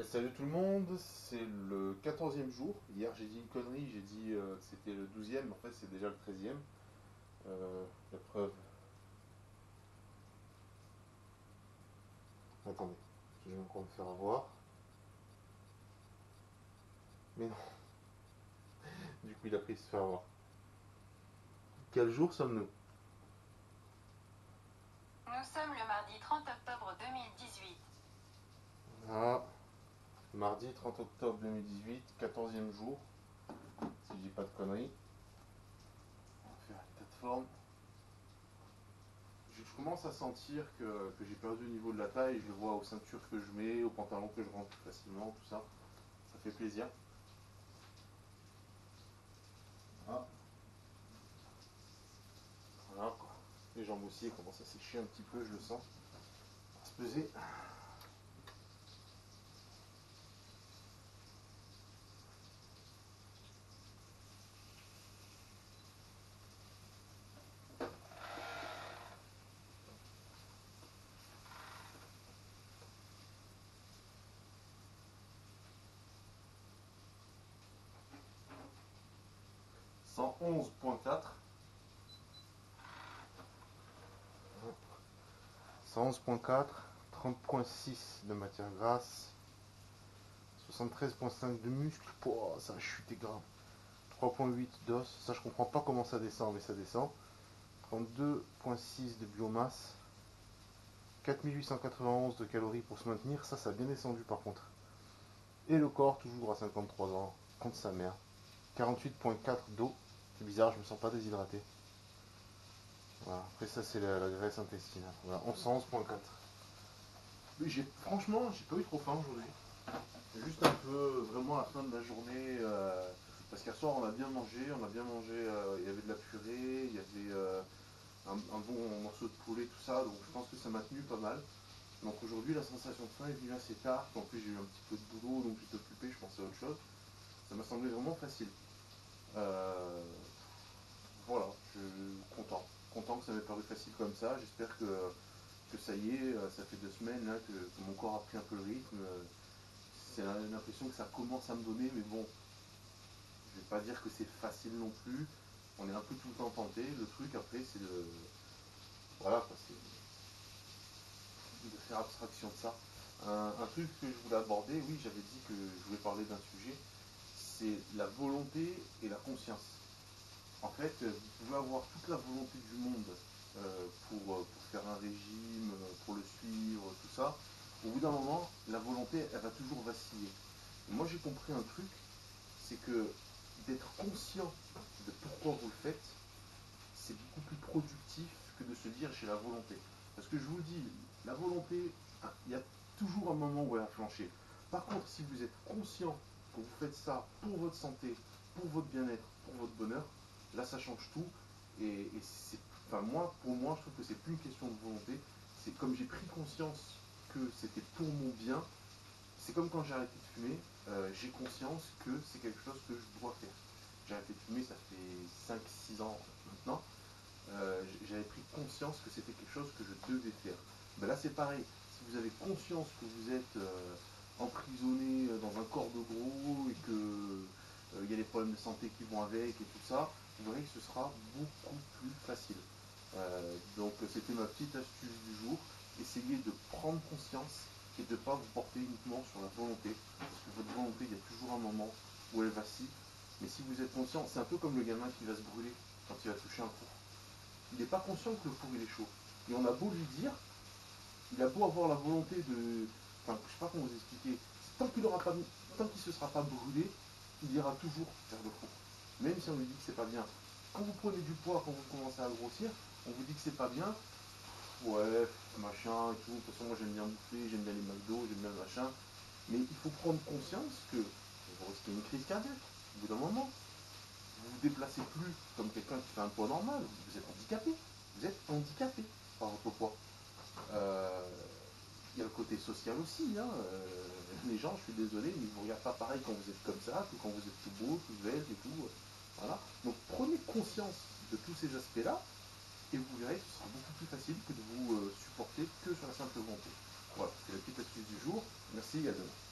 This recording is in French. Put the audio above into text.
Salut tout le monde, c'est le 14e jour. Hier j'ai dit une connerie, j'ai dit que c'était le 12e, en fait c'est déjà le 13e. La preuve. Attendez, je vais encore me faire avoir. Mais non, du coup il a pris se faire avoir. Quel jour sommes-nous? Nous sommes le mardi 30 octobre 2018. Ah, mardi 30 octobre 2018, 14e jour, si je dis pas de conneries. On va faire une plateforme. Je commence à sentir que j'ai perdu au niveau de la taille, je le vois aux ceintures que je mets, aux pantalons que je rentre plus facilement, tout ça. Ça fait plaisir. Ah, voilà quoi. Les jambes aussi elles commencent à sécher un petit peu, je le sens. On va se peser. 111,4. 111,4. 30,6 de matière grasse. 73,5 de muscle. Pouah, ça a chuté grave. 3,8 d'os. Ça, je comprends pas comment ça descend, mais ça descend. 32,6 de biomasse. 4891 de calories pour se maintenir. Ça a bien descendu par contre. Et le corps, toujours à 53 ans, contre sa mère. 48,4 d'eau. C'est bizarre, je me sens pas déshydraté. Voilà. Après ça c'est la graisse intestinale. Voilà, 11,4. Franchement, j'ai pas eu trop faim aujourd'hui. Juste un peu, vraiment à la fin de la journée. Parce qu'hier soir on a bien mangé, il y avait de la purée, il y avait un bon morceau de poulet, tout ça, donc je pense que ça m'a tenu pas mal. Donc aujourd'hui la sensation de faim est venue assez tard, en plus j'ai eu un petit peu de boulot, donc j'étais occupé, je pensais à autre chose. Ça m'a semblé vraiment facile. Euh, voilà, je suis content que ça m'ait paru facile comme ça. J'espère que ça y est, ça fait 2 semaines là, que mon corps a pris un peu le rythme. C'est l'impression que ça commence à me donner, mais bon, je vais pas dire que c'est facile non plus. On est un peu tout le temps tenté. Le truc après, c'est de, voilà, quoi, c'est de faire abstraction de ça. Un truc que je voulais aborder, oui, j'avais dit que je voulais parler d'un sujet, c'est la volonté et la conscience. En fait, vous pouvez avoir toute la volonté du monde pour faire un régime, pour le suivre, tout ça. Au bout d'un moment, la volonté, elle va toujours vaciller. Et moi, j'ai compris un truc, c'est que d'être conscient de pourquoi vous le faites, c'est beaucoup plus productif que de se dire j'ai la volonté. Parce que je vous le dis, la volonté, il y a toujours un moment où elle a flanché. Par contre, si vous êtes conscient que vous faites ça pour votre santé, pour votre bien-être, pour votre bonheur, là ça change tout. Et c'est, enfin moi, pour moi, je trouve que c'est plus une question de volonté. C'est comme j'ai pris conscience que c'était pour mon bien. C'est comme quand j'ai arrêté de fumer, j'ai conscience que c'est quelque chose que je dois faire. J'ai arrêté de fumer, ça fait 5 6 ans maintenant. J'avais pris conscience que c'était quelque chose que je devais faire. Ben là, c'est pareil. Si vous avez conscience que vous êtes emprisonné dans un corps de gros et que il y a des problèmes de santé qui vont avec et tout ça, vous verrez que ce sera beaucoup plus facile. Donc, c'était ma petite astuce du jour. Essayez de prendre conscience et de ne pas vous porter uniquement sur la volonté. Parce que votre volonté, il y a toujours un moment où elle vacille. Mais si vous êtes conscient, c'est un peu comme le gamin qui va se brûler quand il va toucher un four. Il n'est pas conscient que le four il est chaud. Et on a beau lui dire, il a beau avoir la volonté de. Enfin, je sais pas comment vous expliquer. Tant qu'il aura pas, tant qu'il ne se sera pas brûlé, il ira toujours vers le four. Même si on lui dit que c'est pas bien. Quand vous prenez du poids, quand vous commencez à grossir, on vous dit que c'est pas bien. Ouais, machin et tout. De toute façon, moi j'aime bien bouffer, j'aime bien les McDo, j'aime bien le machin. Mais il faut prendre conscience que vous risquez une crise cardiaque. Au bout d'un moment, vous vous déplacez plus comme quelqu'un qui fait un poids normal. Vous êtes handicapé. Vous êtes handicapé par votre poids. Euh, Il y a le côté social aussi. Hein. Les gens, je suis désolé, mais ils ne vous regardent pas pareil quand vous êtes comme ça, que quand vous êtes tout beau, tout svelte et tout. Voilà. Donc prenez conscience de tous ces aspects-là et vous verrez que ce sera beaucoup plus facile que de vous supporter que sur la simple volonté. Voilà, c'est la petite astuce du jour. Merci, à demain.